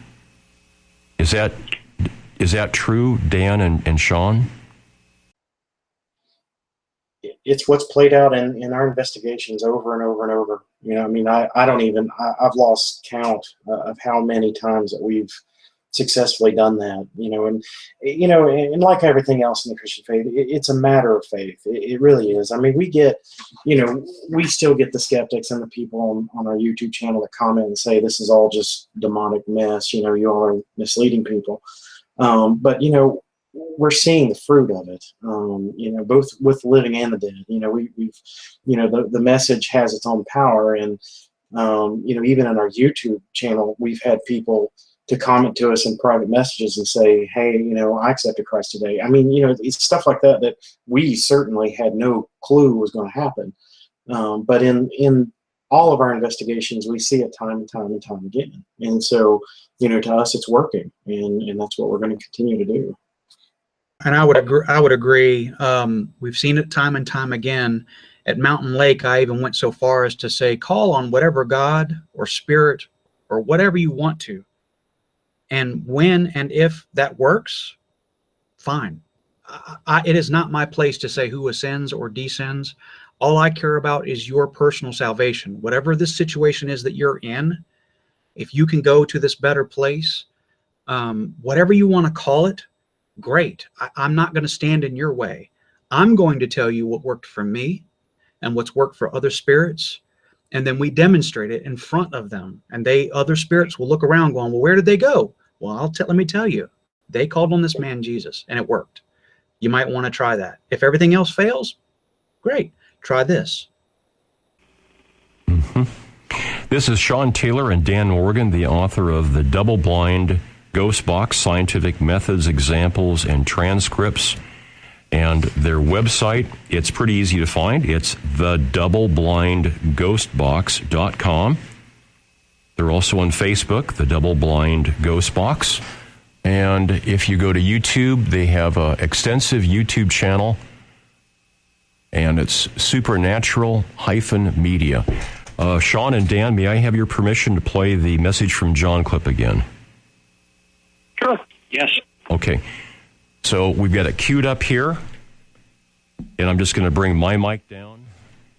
Is that true, Dan and Shawn? It's what's played out in our investigations over and over and over. I've lost count of how many times that we've successfully done that, and like everything else in the Christian faith, it's a matter of faith. It really is. I mean, we still get the skeptics and the people on our YouTube channel that comment and say this is all just demonic mess. You all are misleading people. But we're seeing the fruit of it. Both with the living and the dead. The message has its own power, and even on our YouTube channel, we've had people to comment to us in private messages and say, hey, I accepted Christ today. I mean, it's stuff like that we certainly had no clue was going to happen. But in all of our investigations, we see it time and time and time again. And so, to us, it's working, and that's what we're going to continue to do. And I would agree. We've seen it time and time again. At Mountain Lake, I even went so far as to say, call on whatever God or spirit or whatever you want to. And when and if that works, fine. It is not my place to say who ascends or descends. All I care about is your personal salvation. Whatever this situation is that you're in, if you can go to this better place, whatever you want to call it, great. I'm not going to stand in your way. I'm going to tell you what worked for me and what's worked for other spirits. And then we demonstrate it in front of them. And other spirits will look around going, well, where did they go? Well, let me tell you, they called on this man, Jesus, and it worked. You might want to try that. If everything else fails, great. Try this. Mm-hmm. This is Shawn Taylor and Dan Morgan, the author of The Double-Blind Ghost Box, Scientific Methods, Examples, and Transcripts. And their website, it's pretty easy to find. It's thedoubleblindghostbox.com. They're also on Facebook, The Double Blind Ghost Box. And if you go to YouTube, they have an extensive YouTube channel, and it's SuperNatural-Media. Shawn and Dan, may I have your permission to play the Message from John clip again? Sure. Yes. Okay. So we've got it queued up here, and I'm just going to bring my mic down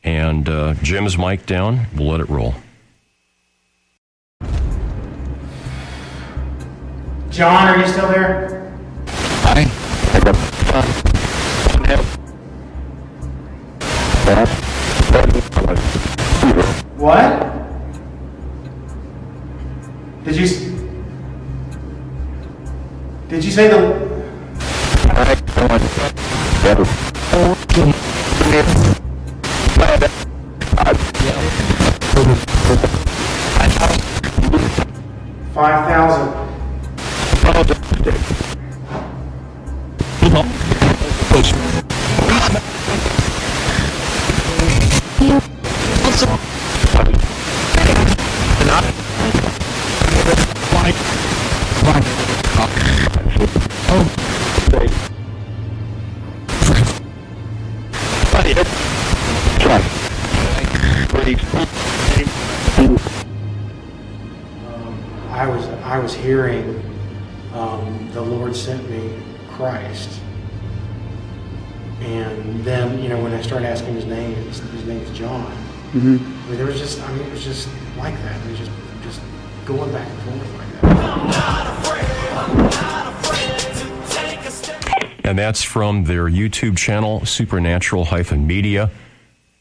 and Jim's mic down. We'll let it roll. John, are you still there? Hi. What? Did you say the... $5,000. I was hearing the Lord sent me Christ, and then when I started asking his name is John. Mm-hmm. I mean, there was just it was just like that. It was just going back and forth like that. And that's from their YouTube channel, SuperNatural-Media.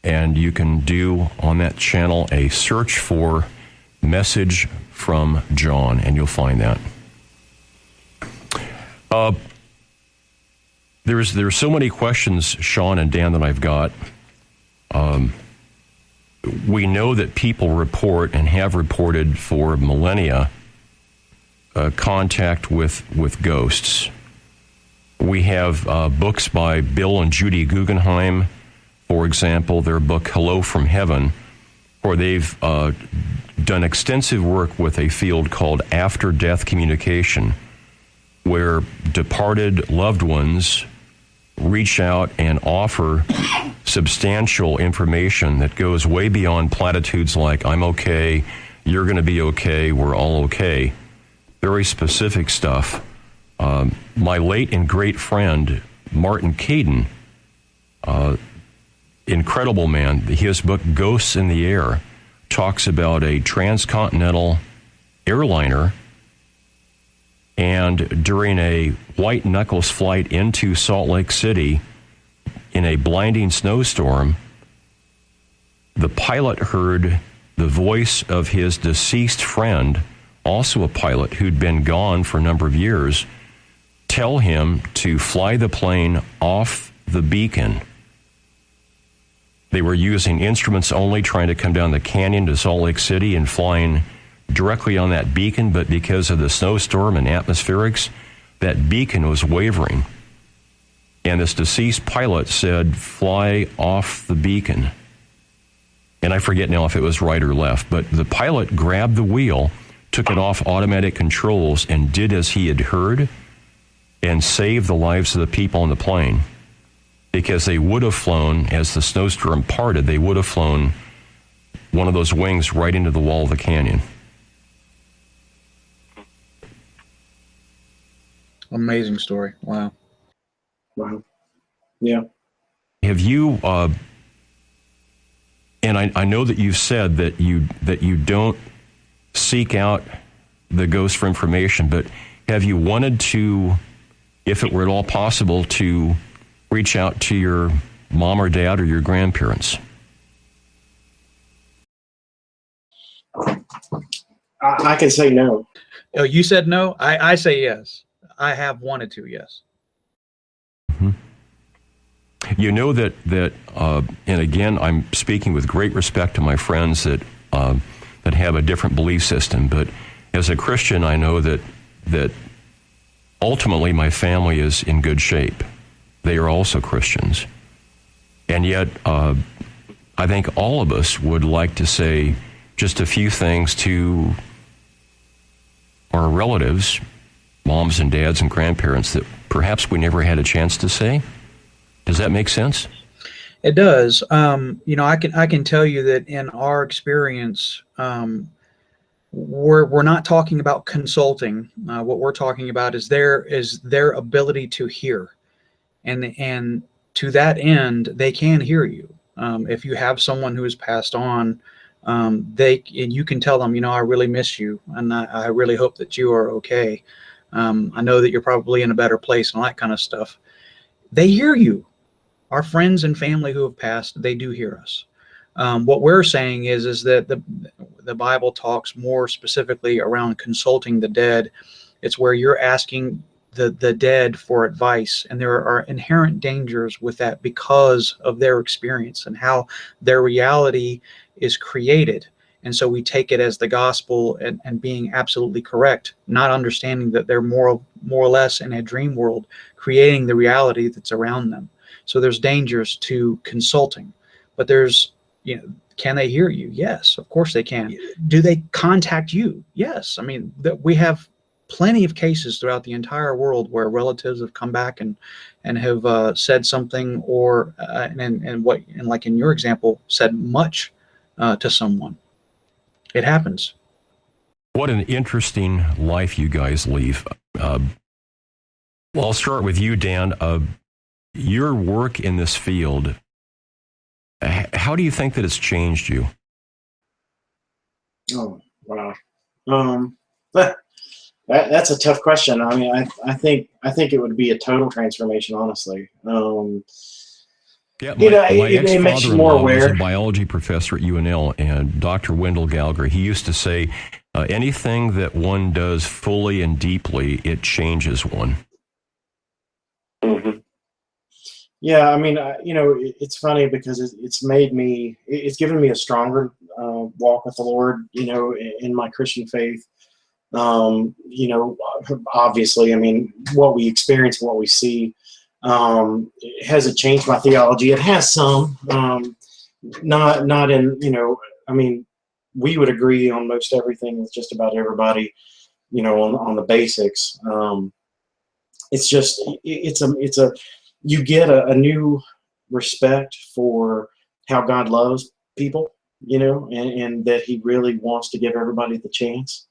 And you can do on that channel a search for Message from John, and you'll find that. There's so many questions, Shawn and Dan, that I've got. We know that people report and have reported for millennia contact with ghosts. We have books by Bill and Judy Guggenheim, for example, their book Hello from Heaven, where they've done extensive work with a field called after-death communication, where departed loved ones reach out and offer substantial information that goes way beyond platitudes like, I'm okay, you're going to be okay, we're all okay. Very specific stuff. My late and great friend, Martin Caden, incredible man, his book Ghosts in the Air talks about a transcontinental airliner, and during a white knuckles flight into Salt Lake City in a blinding snowstorm, the pilot heard the voice of his deceased friend, also a pilot who'd been gone for a number of years, tell him to fly the plane off the beacon. They were using instruments only, trying to come down the canyon to Salt Lake City and flying directly on that beacon, but because of the snowstorm and atmospherics, that beacon was wavering. And this deceased pilot said, fly off the beacon. And I forget now if it was right or left, but the pilot grabbed the wheel, took it off automatic controls, and did as he had heard, and saved the lives of the people on the plane. Because they would have flown, as the snowstorm parted, they would have flown one of those wings right into the wall of the canyon. Amazing story. Wow. Wow. Yeah. Have you, and I know that you've said that you don't seek out the ghost for information, but have you wanted to, if it were at all possible, to reach out to your mom or dad or your grandparents? I can say no. Oh, you said no? I say yes. I have wanted to, yes. Mm-hmm. You know that and again, I'm speaking with great respect to my friends that have a different belief system, but as a Christian, I know that ultimately my family is in good shape. They are also Christians. And yet, I think all of us would like to say just a few things to our relatives, moms and dads and grandparents, that perhaps we never had a chance to say. Does that make sense? It does. I can tell you that in our experience, we're not talking about consulting. What we're talking about is their ability to hear, and to that end, they can hear you. If you have someone who has passed on, and you can tell them, I really miss you, and I really hope that you are okay. I know that you're probably in a better place and all that kind of stuff. They hear you. Our friends and family who have passed, they do hear us. What we're saying is that the Bible talks more specifically around consulting the dead. It's where you're asking the dead for advice, and there are inherent dangers with that because of their experience and how their reality is created. And so we take it as the gospel and being absolutely correct, not understanding that they're more or less in a dream world, creating the reality that's around them. So there's dangers to consulting, but there's, can they hear you? Yes, of course they can. Do they contact you? Yes. I mean, we have plenty of cases throughout the entire world where relatives have come back and have said something, or and like in your example, said much to someone. It happens. What an interesting life you guys lead. Well, I'll start with you, Dan. Your work in this field, how do you think that it's changed you? Oh, wow. That's a tough question. I mean, I think it would be a total transformation, honestly. Yeah, my it makes you more aware. Was a biology professor at UNL, and Dr. Wendell Gallagher, he used to say, anything that one does fully and deeply, it changes one. Mm-hmm. Yeah, I mean, it's funny because it's given me a stronger walk with the Lord, in my Christian faith. Obviously, I mean, what we experience, what we see, has it changed my theology? It has some, not in, I mean, we would agree on most everything with just about everybody, on the basics. It's just, you get a new respect for how God loves people, and that he really wants to give everybody the chance.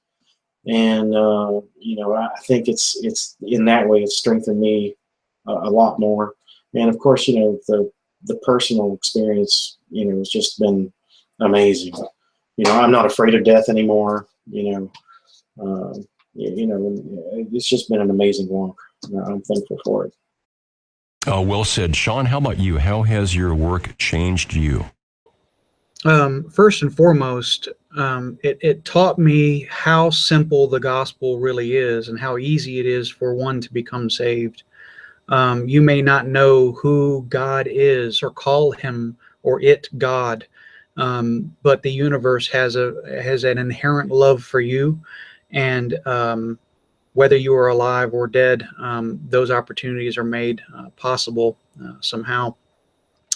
And, I think it's in that way, it's strengthened me a lot more. And of course, the personal experience, has just been amazing. I'm not afraid of death anymore. It's just been an amazing walk. I'm thankful for it. Well said. Shawn, how about you? How has your work changed you? First and foremost, it taught me how simple the gospel really is and how easy it is for one to become saved. You may not know who God is or call him or it God, but the universe has an inherent love for you, and whether you are alive or dead, those opportunities are made possible somehow.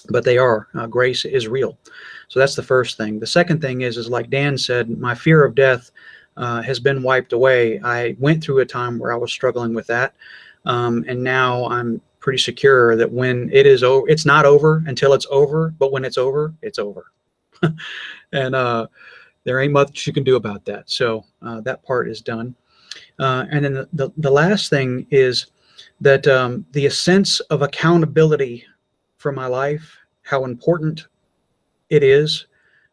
But they are. Grace is real. So that's the first thing. The second thing is like Dan said, my fear of death has been wiped away. I went through a time where I was struggling with that. And now I'm pretty secure that when it is over, it's not over until it's over. But when it's over, it's over. And there ain't much you can do about that. So that part is done. And then the last thing is that the sense of accountability for my life, how important it is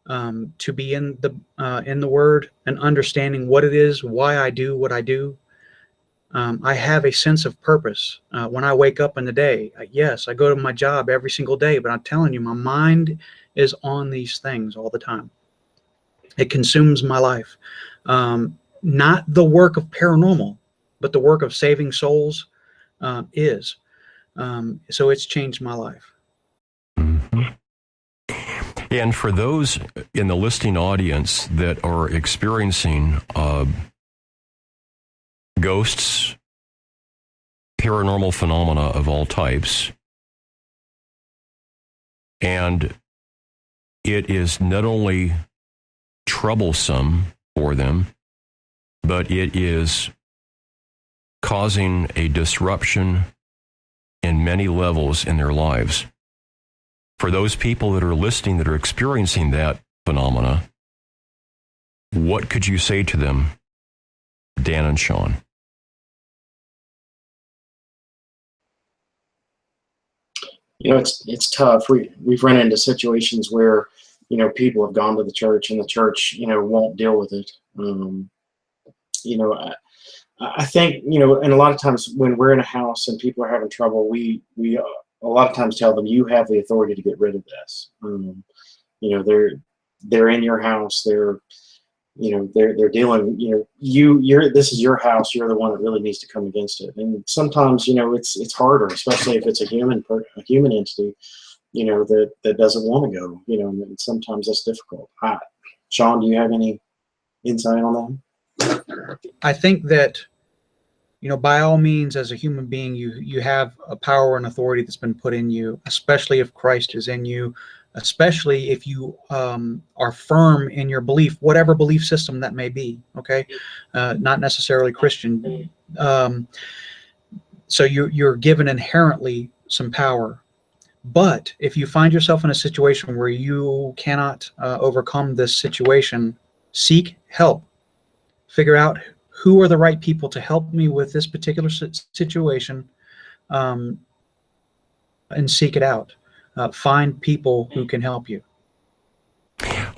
to be in the Word and understanding what it is, why I do what I do. I have a sense of purpose when I wake up in the day. Yes, I go to my job every single day, but I'm telling you, my mind is on these things all the time. It consumes my life. Not the work of paranormal, but the work of saving souls is. So it's changed my life. Mm-hmm. And for those in the listening audience that are experiencing ghosts, paranormal phenomena of all types. And it is not only troublesome for them, but it is causing a disruption in many levels in their lives. For those people that are listening that are experiencing that phenomena, what could you say to them, Dan and Shawn? It's tough. We've run into situations where, people have gone to the church and the church, won't deal with it. I think, and a lot of times when we're in a house and people are having trouble, we a lot of times tell them, you have the authority to get rid of this. They're in your house. They're dealing, this is your house. You're the one that really needs to come against it. And sometimes, it's harder, especially if it's a human entity, that doesn't want to go, and sometimes that's difficult. Shawn, do you have any insight on that? I think that, by all means, as a human being, you have a power and authority that's been put in you, especially if Christ is in you, especially if you are firm in your belief, whatever belief system that may be, okay? Not necessarily Christian. So you're given inherently some power. But if you find yourself in a situation where you cannot overcome this situation, seek help. Figure out who are the right people to help me with this particular situation, and seek it out. Find people who can help you.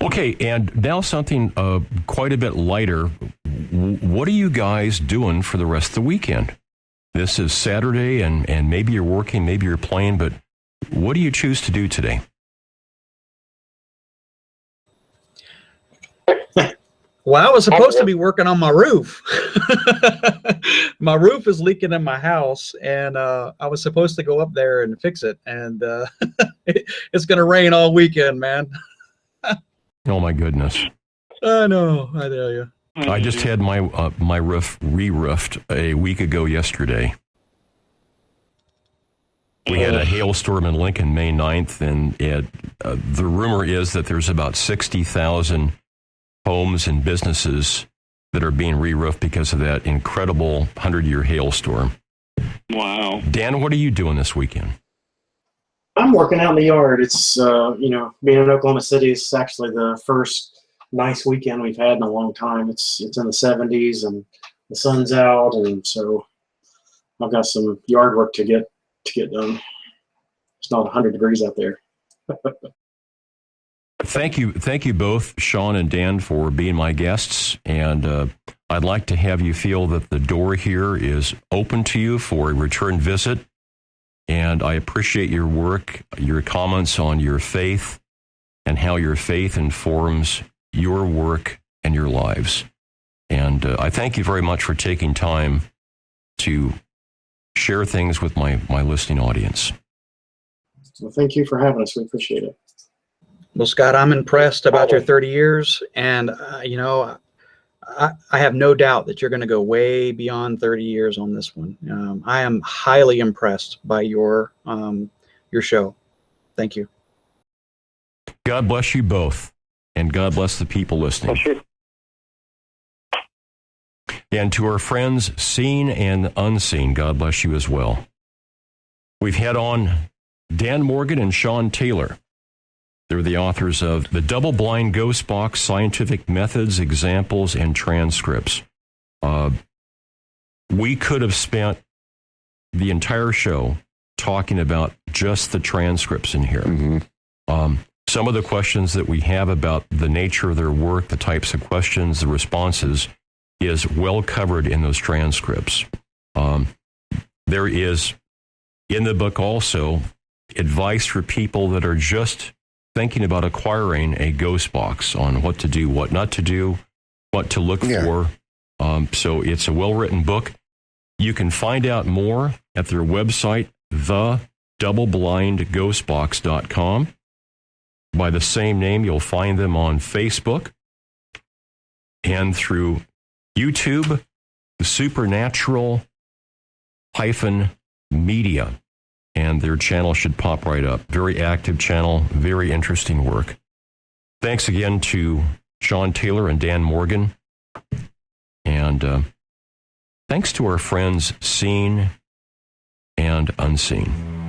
Okay, and now something quite a bit lighter. What are you guys doing for the rest of the weekend? This is Saturday, and maybe you're working, maybe you're playing, but what do you choose to do today? Well, I was supposed to be working on my roof. My roof is leaking in my house, and I was supposed to go up there and fix it. And it's going to rain all weekend, man. Oh, my goodness. I know, I tell you. I just had my roof re-roofed a week ago yesterday. We had a hailstorm in Lincoln May 9th, and the rumor is that there's about 60,000 homes and businesses that are being re-roofed because of that incredible 100-year hailstorm. Wow. Dan, what are you doing this weekend? I'm working out in the yard. It's, being in Oklahoma City, it's actually the first nice weekend we've had in a long time. It's in the 70s and the sun's out, and so I've got some yard work to get done. It's not 100 degrees out there. Thank you both, Shawn and Dan, for being my guests, and I'd like to have you feel that the door here is open to you for a return visit, and I appreciate your work, your comments on your faith, and how your faith informs your work and your lives. And I thank you very much for taking time to share things with my listening audience. Well, thank you for having us. We appreciate it. Well, Scott, I'm impressed about your 30 years, and I have no doubt that you're going to go way beyond 30 years on this one. I am highly impressed by your show. Thank you. God bless you both, and God bless the people listening. And to our friends, seen and unseen, God bless you as well. We've had on Dan Morgan and Shawn Taylor. They're the authors of The Double-Blind Ghost Box, Scientific Methods, Examples, and Transcripts. We could have spent the entire show talking about just the transcripts in here. Mm-hmm. Some of the questions that we have about the nature of their work, the types of questions, the responses, is well covered in those transcripts. There is, in the book also, advice for people that are just thinking about acquiring a ghost box on what to do, what not to do, what to look for. So it's a well-written book. You can find out more at their website, thedoubleblindghostbox.com. By the same name, you'll find them on Facebook and through YouTube, the SuperNatural Media, and their channel should pop right up. Very active channel, very interesting work. Thanks again to Shawn Taylor and Dan Morgan. And thanks to our friends Seen and Unseen.